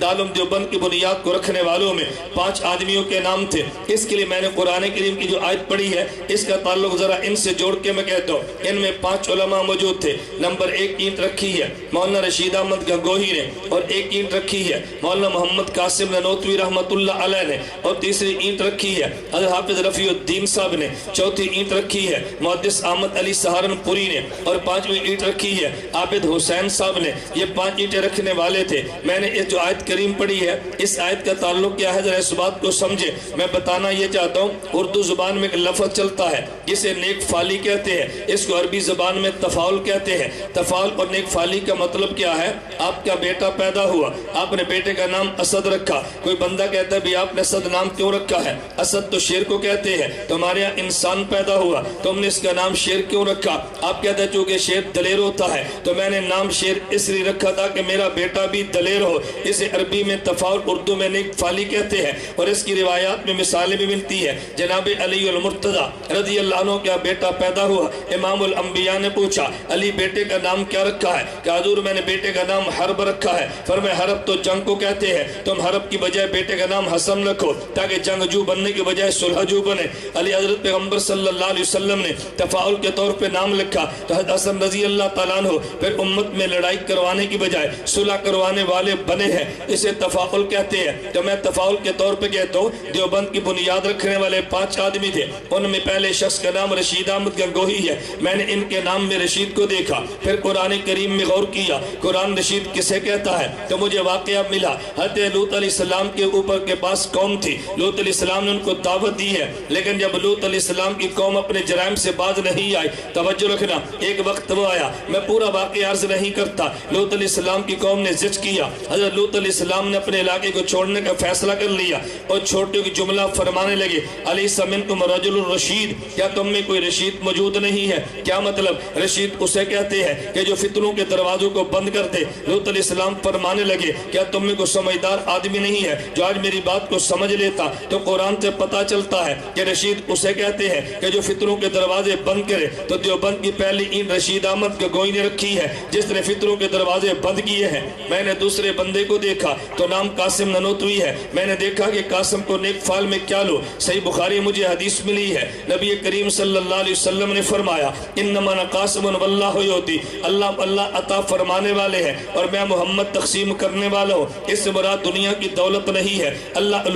دارالعلوم دیوبند کی بنیاد کو رکھنے والوں میں 5 آدمیوں کے نام تھے۔ اس کے لیے میں نے قرآن کریم کی جو آیت پڑھی ہے اس کا تعلق ذرا ان سے جوڑ کے میں کہتا ہوں۔ ان میں 5 علماء موجود تھے۔ نمبر 1 اینٹ رکھی ہے مولانا رشید احمد گنگوہی نے، اور 1 اینٹ رکھی ہے مولانا محمد قاسم نانوتوی رحمۃ اللہ علیہ نے، اور تیسری اینٹ رکھی ہے حضرت حافظ رفیع الدین صاحب نے، چوتھی اینٹ رکھی ہے محدث احمد علی سہارنپوری نے، اور 5ویں اینٹ رکھی ہے عابد حسین صاحب نے۔ یہ 5 اینٹیں رکھنے والے تھے۔ میں نے جو آیت کریم پڑھی ہے اس آیت کا تعلق کیا ہے ذرا اس بات کو سمجھے۔ میں بتانا یہ چاہتا ہوں اردو زبان میں ایک لفظ چلتا ہے جسے نیک فالی کہتے ہیں، اس کو عربی زبان میں تفاعل کہتے ہیں۔ تفاعل اور نیک فالی کا مطلب کیا ہے؟ آپ کا بیٹا پیدا ہوا، آپ نے بیٹے کا نام اسد رکھا۔ کوئی بندہ کہتا ہے بھی آپ نے اسد نام کیوں رکھا ہے؟ اسد تو شیر کو کہتے ہیں۔ تو ہمارے یہاں انسان پیدا ہوا تو ہم نے اس کا نام شیر کیوں رکھا؟ آپ کہتے ہیں چونکہ شیر دلیر ہوتا ہے تو میں نے نام شیر اس لیے رکھا تھا کہ میرا بیٹا بھی دلیر ہو۔ اسے عربی میں تفاعل، اردو میں نیک فالی کہتے ہیں، اور اس کی روایات میں مثالیں بھی ملتی ہے۔ جناب علی المرتضی رضی اللہ عنہ کا بیٹا پیدا ہوا، امام الانبیاء نے پوچھا علی بیٹے کا نام کیا رکھا ہے؟ کہ حضور میں نے بیٹے کا نام حرب رکھا ہے۔ فرمایا حرب تو جنگ کو کہتے ہیں، تم حرب کی بجائے بیٹے کا نام حسن رکھو تاکہ جنگجو بننے کی بجائے صلحجو بنے۔ علی حضرت پیغمبر صلی اللہ علیہ وسلم نے تفاعل کے طور پہ نام لکھا تو حضرت حسن رضی اللہ تعالیٰ عنہ پھر امت میں لڑائی کروانے کی بجائے صلح کروانے والے بنے ہیں، اسے تفاعل کہتے ہیں۔ تو میں تفاعل کے طور پہ کہتا ہوں دیوبند کی بنیاد رکھنے والے 5 آدمی تھے، ان میں پہلے شخص کا نام رشید احمد گنگوہی ہے۔ میں نے ان کے نام میں رشید کو دیکھا، پھر قرآن کریم میں غور کیا قرآن رشید کسے کہتا ہے تو مجھے واقعہ ملا حضرت لوط علیہ السلام کے اوپر کے پاس قوم تھی، لوط علیہ السلام نے ان کو دعوت دی ہے، لیکن جب لوط علیہ السلام کی قوم اپنے جرائم سے باز نہیں آئی، توجہ رکھنا ایک وقت وہ آیا، میں پورا واقعہ عرض نہیں کرتا، لوط علیہ السلام کی قوم نے زج کیا، حضرت لوط علیہ السلام نے اپنے علاقے کو چھوڑنے کا فیصلہ کر لیا اور چھوٹے کی جملہ فرمانے لگے علیس منکم رجل الرشید، کیا تم میں کوئی رشید موجود نہیں ہے؟ کیا مطلب؟ رشید اسے کہتے ہیں کہ جو فتنوں کے دروازوں کو بند کر دے۔ لوط علیہ السلام فرمانے لگے کیا تم میں کوئی سمجھدار آدمی نہیں ہے جو آج میری بات کو سمجھ لیتا؟ تو قرآن سے پتا چلتا ہے کہ رشید اسے کہتے ہیں کہ جو فتنوں کے دروازے بند کرے۔ تو دیوبند کی پہلی اینٹ رشید احمد گنگوہی نے رکھی ہے جس نے فتنوں کے دروازے بند کیے ہیں۔ میں نے دوسرے بندے کو دیکھا تو نام قاسم نانوتوی ہے۔ میں نے دیکھا کہ قاسم کو نیک فال میں کیا لو، صحیح بخاری مجھے حدیث ملی ہے، نبی کریم صلی اللہ علیہ وسلم نے فرمایا انما انا قاسم واللہ یعطی، اللہ عطا فرمانے والے ہیں اور میں محمد تقسیم کرنے والا ہوں۔ اس سے مراد دنیا کی دولت نہیں ہے، اللہ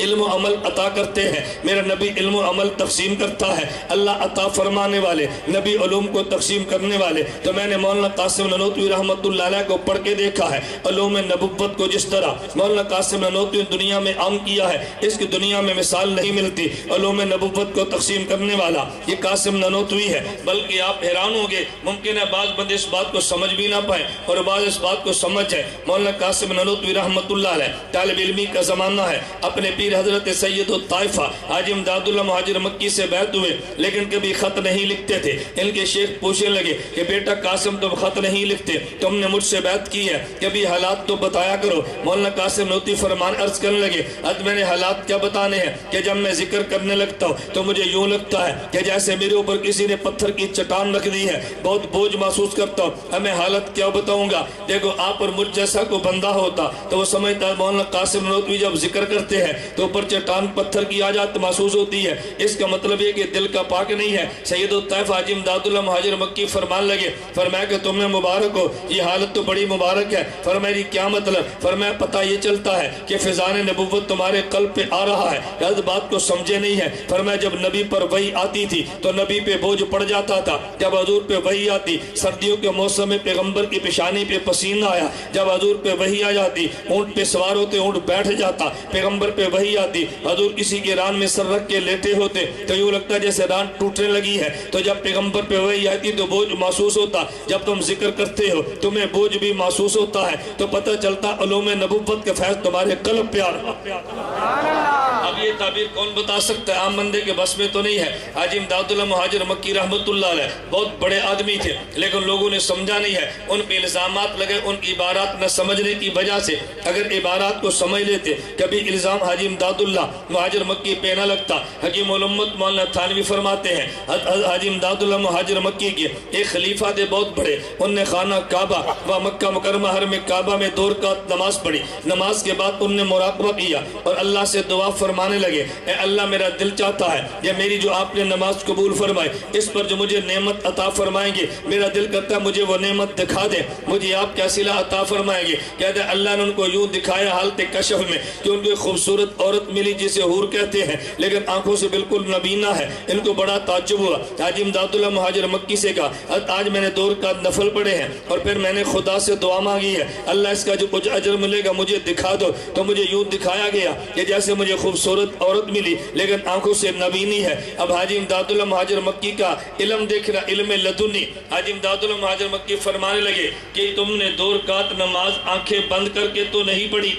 علم و عمل عطا کرتے ہیں، میرا نبی علم و عمل تقسیم کرتا ہے، اللہ عطا فرمانے والے، نبی علوم کو تقسیم کرنے والے۔ تو میں نے مولانا قاسم نانوتوی رحمۃ اللہ علیہ کو پڑھ کے دیکھا ہے، علوم نبوت کو جس طرح مولانا قاسم نانوتوی دنیا میں عام کیا ہے اس کی دنیا میں مثال نہیں ملتی۔ علوم نبوت کو تقسیم کرنے والا یہ قاسم نانوتوی ہے، بلکہ آپ حیران ہوں گے، ممکن ہے بعض بندے اس بات کو سمجھ بھی نہ پائیں اور بعض اس بات کو سمجھ جائیں۔ مولانا قاسم نانوتوی رحمۃ اللہ علیہ طالب علمی کا زمانہ ہے، اپنے پیر حضرت سید الطائفہ حاجی امداد اللہ مہاجر مکی سے بیعت ہوئے، لیکن کبھی خط نہیں لکھتے تھے۔ ان کے شیخ پوچھنے لگے کہ بیٹا قاسم تم خط نہیں لکھتے، تم نے مجھ سے بیعت کی ہے، کبھی حالات تو بتایا کرو۔ مولانا قاسم نانوتوی فرمان عرض کرنے لگے میں نے حالات کیا بتانے ہیں کہ جب میں ذکر کرنے لگتا ہوں تو مجھے یوں لگتا ہے کہ جیسے میرے اوپر کسی نے پتھر کی چٹان رکھ دی ہے، بہت بوجھ محسوس کرتا ہوں۔ میں حالت کیا بتاؤں گا؟ دیکھو آپ اور مجھ جیسا کوئی بندہ ہوتا تو وہ سمجھتا ہے مولانا قاسم نانوتوی جب ذکر کرتے ہیں تو اوپر چٹان پتھر کی آجات محسوس ہوتی ہے، اس کا مطلب یہ کہ دل کا پاک نہیں ہے۔ سید الطائفہ حاجی امداد اللہ مہاجر مکی فرمان لگے، فرمایا کہ تمہیں مبارک ہو، یہ حالت تو بڑی مبارک ہے۔ فرمایا کیا مطلب؟ فرمایا پتہ یہ چلتا ہے کہ فیضان نبوت تمہارے قلب پہ آ رہا ہے، اس بات کو سمجھے نہیں ہے۔ فرمایا جب نبی پر وحی آتی تھی تو نبی پہ بوجھ پڑ جاتا تھا، جب حضور پہ وحی آتی، سردیوں کے موسم میں پیغمبر کی پیشانی پہ پسینہ آیا، جب حضور پہ وحی آ جاتی اونٹ پہ سوار ہوتے اونٹ بیٹھ جاتا، پیغمبر پہ وحی آتی حضور کسی کے ران میں سر رکھ کے لیٹے ہوتے تو یوں لگتا جیسے ران ٹوٹنے لگی ہے، تو جب پیغمبر پہ وحی آتی تو بوجھ محسوس ہوتا، جب تم ذکر کرتے ہو تمہیں بوجھ بھی محسوس ہوتا ہے، تو پتہ چلتا علوم نبوت کا فیض تمہارے قلب پہ آ رہا ہے۔ اب یہ تعبیر کون بتا سکتا ہے؟ عام بندے کے بس میں تو نہیں ہے۔ حاجی امداد اللہ مہاجر مکی رحمت اللہ علیہ بہت بڑے آدمی تھے، لیکن لوگوں نے سمجھا نہیں ہے، ان پہ الزامات لگے، ان کی عبارات نہ سمجھنے کی وجہ سے۔ اگر عبارات کو سمجھ لیتے کبھی الزام حاجی امداد اللہ مہاجر مکی پہ نہ لگتا۔ حکیم الامت مولانا تھانوی فرماتے ہیں حاجی امداد اللہ مہاجر مکی کے ایک خلیفہ تھے بہت بڑے، ان نے خانہ کعبہ و مکہ مکرمہ حرم کعبہ میں 2 رکعت نماز پڑھی۔ نماز کے بعد ان نے مراقبہ کیا اور اللہ سے دعا فرمانے لگے، اے اللہ میرا دل چاہتا ہے یا میری جو آپ نے نماز قبول فرمائے اس پر جو مجھے نعمت عطا فرمائیں گے، میرا دل کرتا ہے مجھے وہ نعمت دکھا دے، مجھے آپ کیا صلہ عطا فرمائیں گے؟ کہتے ہیں اللہ نے ان کو یوں دکھایا حالت کشف میں کہ ان کو ایک خوبصورت عورت ملی جسے حور کہتے ہیں، لیکن آنکھوں سے بالکل نبینا ہے۔ ان کو بڑا تعجب ہوا۔ حاجی امداد اللہ مہاجر مکی سے کہا آج میں نے 2 رکعت نفل پڑھے ہیں اور پھر میں نے خدا سے دعا مانگی ہے، اللہ اس کا جو کچھ اجر ملے گا مجھے دکھا دو۔ تو مجھے یوں دکھایا گیا کہ جیسے مجھے خوبصورت عورت ملی لیکن آنکھوں سے نبینی ہے۔ اب حاجی امداد اللہ مہاجر مکی کا علم دیکھنا، علم لدنی۔ حاجی امداد اللہ مہاجر مکی فرمانے لگے کہ تم نے 2 رکعت نماز آنکھیں بند کر کے تو نہیں پڑھی،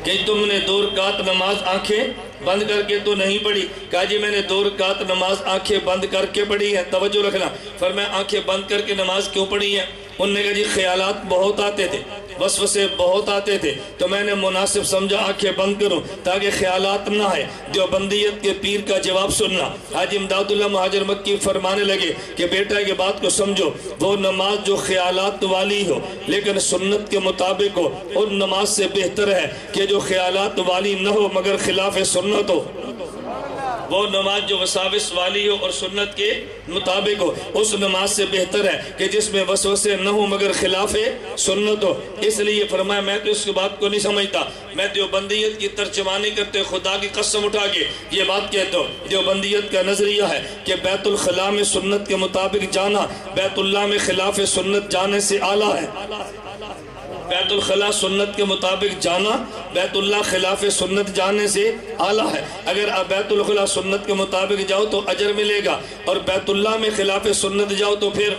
کہ تم نے 2 رکعت نماز آنکھیں بند کر کے تو نہیں پڑھی؟ کہا جی میں نے 2 رکعت نماز آنکھیں بند کر کے پڑھی ہے۔ توجہ رکھنا، فرمایا آنکھیں بند کر کے نماز کیوں پڑھی ہے؟ انہوں نے کہا جی خیالات بہت آتے تھے، وسوسے بہت آتے تھے، تو میں نے مناسب سمجھا آنکھیں بند کروں تاکہ خیالات نہ آئے۔ دیوبندیت کے پیر کا جواب سننا۔ حاجی امداد اللہ مہاجر مکی فرمانے لگے کہ بیٹا یہ بات کو سمجھو، وہ نماز جو خیالات والی ہو لیکن سنت کے مطابق ہو، ان نماز سے بہتر ہے کہ جو خیالات والی نہ ہو مگر خلاف سنت ہو۔ وہ نماز جو وساوس والی ہو اور سنت کے مطابق ہو، اس نماز سے بہتر ہے کہ جس میں وسوسے نہ ہو مگر خلاف سنت ہو۔ اس لیے فرمایا میں تو اس بات کو نہیں سمجھتا، میں دیوبندیت کی ترجمانی کرتے خدا کی قسم اٹھا کے یہ بات کہتا ہوں، دیوبندیت کا نظریہ ہے کہ بیت الخلاء میں سنت کے مطابق جانا بیت اللہ میں خلاف سنت جانے سے اعلیٰ ہے۔ بیت الخلاء سنت کے مطابق جانا بیت اللہ خلاف سنت جانے سے اعلیٰ ہے۔ اگر آپ بیت الخلاء سنت کے مطابق جاؤ تو اجر ملے گا، اور بیت اللہ میں خلاف سنت جاؤ تو پھر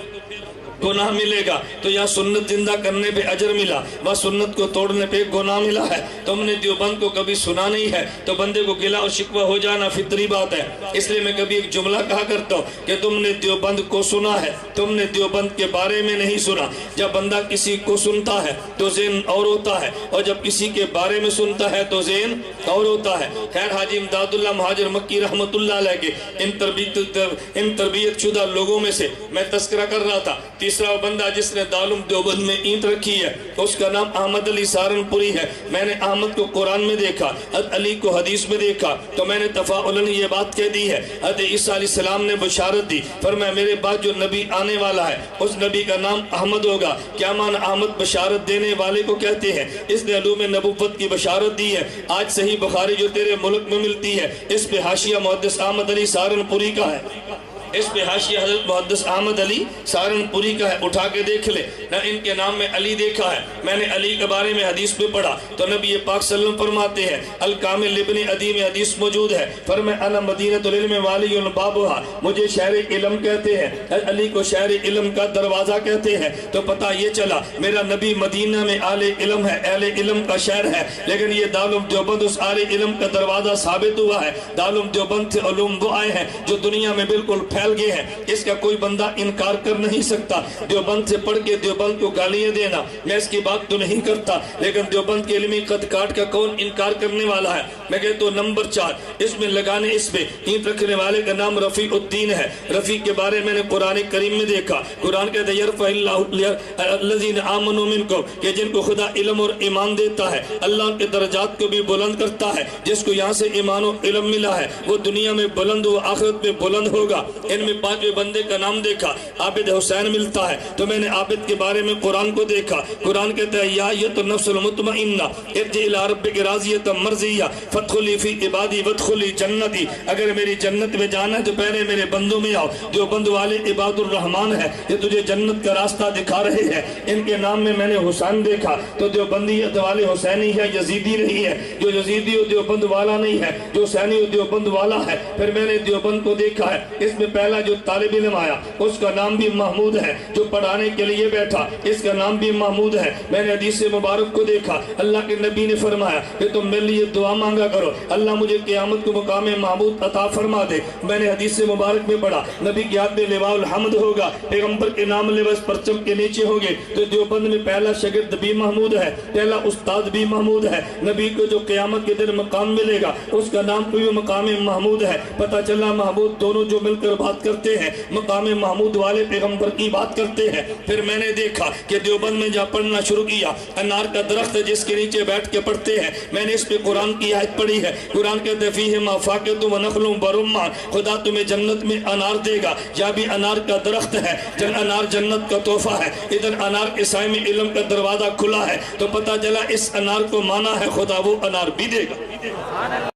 گناہ ملے گا۔ تو یا سنت زندہ کرنے پہ اجر ملا و سنت کو توڑنے پہ گناہ ملا ہے۔ تم نے دیوبند کو کبھی سنا نہیں ہے تو بندے کو گلہ اور شکوہ ہو جانا فطری بات ہے۔ اس لیے میں کبھی ایک جملہ کہا کرتا ہوں کہ تم نے دیوبند کو سنا ہے، تم نے دیوبند کے بارے میں نہیں سنا۔ جب بندہ کسی کو سنتا ہے تو ذہن اور ہوتا ہے، اور جب کسی کے بارے میں سنتا ہے تو ذہن اور ہوتا ہے۔ خیر حاجی امداد اللہ مہاجر مکی رحمت اللہ علیہ کے ان تربیت شدہ لوگوں میں سے میں تذکرہ کر رہا تھا۔ تیسرا بندہ جس نے دارالعلوم دیوبند میں اینٹ رکھی ہے اس کا نام احمد علی سہارنپوری ہے۔ میں نے احمد کو قرآن میں دیکھا، حضرت علی کو حدیث میں دیکھا، تو میں نے تفاعلاً یہ بات کہہ دی ہے۔ حضرت عیسیٰ علیہ السلام نے بشارت دی، فرمایا میرے بعد جو نبی آنے والا ہے اس نبی کا نام احمد ہوگا۔ کیا معنی احمد بشارت دینے والے کو کہتے ہیں؟ اس نے علوم نبوت کی بشارت دی ہے۔ آج صحیح بخاری جو تیرے ملک میں ملتی ہے اس پہ حاشیہ محدث احمد علی سہارنپوری کا ہے، اس پہ حاشیہ حضرت محدث احمد علی سہارنپوری کا ہے، اٹھا کے دیکھ لے نہ ان کے نام میں علی دیکھا ہے۔ میں نے علی کے بارے میں حدیث پہ پڑھا تو نبی پاک صلی اللہ علیہ وسلم فرماتے ہیں الکامل ابن عدی میں حدیث موجود ہے، فرمایا انا مدینۃ العلم والی بابھا، مجھے شہر علم کہتے ہیں، علی کو شہر علم کا دروازہ کہتے ہیں۔ تو پتہ یہ چلا میرا نبی مدینہ میں اہل علم ہے، اہل علم کا شہر ہے، لیکن یہ دارالعلوم دیوبند اس اہل علم کا دروازہ ثابت ہوا ہے۔ دارالعلوم دیوبند سے علوم وہ آئے ہیں جو دنیا میں بالکل پھیل گئے ہیں، اس کا کوئی بندہ انکار کر نہیں سکتا۔ دیوبند سے پڑھ کے دیوبند کو گالیاں دینا میں اس کی بات تو نہیں کرتا، لیکن دیوبند کے علمی قد کاٹ کا کون انکار کرنے والا ہے؟ میں کہتا ہوں نمبر 4 اس میں لگانے، اس پہ اینٹ رکھنے والے کا نام رفیع الدین ہے۔ رفیع کے بارے میں نے قرآن کریم میں دیکھا، قرآن کہتا ہے یرفع اللہ الذین آمنوا منکم، کہ جن کو خدا علم اور ایمان دیتا ہے اللہ ان کے درجات کو بھی بلند کرتا ہے۔ جس کو یہاں سے ایمان و علم ملا ہے وہ دنیا میں بلند ہو، آخرت میں بلند ہوگا۔ ان میں 5ویں بندے کا نام دیکھا، عابد حسین ملتا ہے، تو میں نے عابد کے بارے میں قرآن کو دیکھا۔ قرآن کہتا ہے یا ایت النفس المطمئنہ ارجعی الی ربک راضیۃ مرضیہ فادخلی فی عبادی وادخلی جنتی، اگر میری جنت میں جانا ہے تو پہلے میرے بندوں میں آؤ۔ جو بند والے عباد الرحمن ہے یہ تجھے جنت کا راستہ دکھا رہے ہیں۔ ان کے نام میں نے حسین دیکھا تو دیوبندیت والے حسینی ہے، یزیدی نہیں ہے۔ جو یزیدی ہو دیوبند والا نہیں ہے، جو حسینی ہو دیوبند والا ہے۔ پھر میں نے دیوبند کو دیکھا ہے، اس میں پہلا جو طالب علم آیا اس کا نام بھی محمود ہے، جو پڑھانے کے لیے بیٹھا اس کا نام بھی محمود ہے۔ میں نے حدیث مبارک کو دیکھا، اللہ کے نبی نے فرمایا کہ تم میرے لیے دعا مانگا کرو، اللہ مجھے قیامت کو مقام محمود عطا فرما دے۔ میں نے حدیث مبارک میں پڑھا نبی کی ہاتھ میں لواء الحمد ہوگا، پیغمبر کے نام لباس پرچم کے نیچے ہوگے، تو دیوبند میں پہلا شاگرد بھی محمود ہے، پہلا استاد بھی محمود ہے۔ نبی کو جو قیامت کے دن مقام ملے گا اس کا نام کوئی مقام محمود ہے۔ پتہ چلا محمود دونوں جو مل کر بات کرتے ہیں، مقام محمود والے پیغمبر کی بات کرتے ہیں۔ پھر میں نے دیکھا کہ دیوبند میں جہاں پڑھنا شروع کیا، انار کا درخت جس کے نیچے بیٹھ کے پڑھتے ہیں، میں نے اس پہ قرآن کی آیت پڑھی ہے۔ قرآن کہتے فیہما فاکہۃ ونخل برمان، خدا تمہیں جنت میں انار دے گا، یا بھی انار کا درخت ہے، انار جنت کا تحفہ ہے۔ ادھر انار کے سائے میں علم کا دروازہ کھلا ہے، تو پتہ چلا اس انار کو مانا ہے خدا وہ انار بھی دے گا۔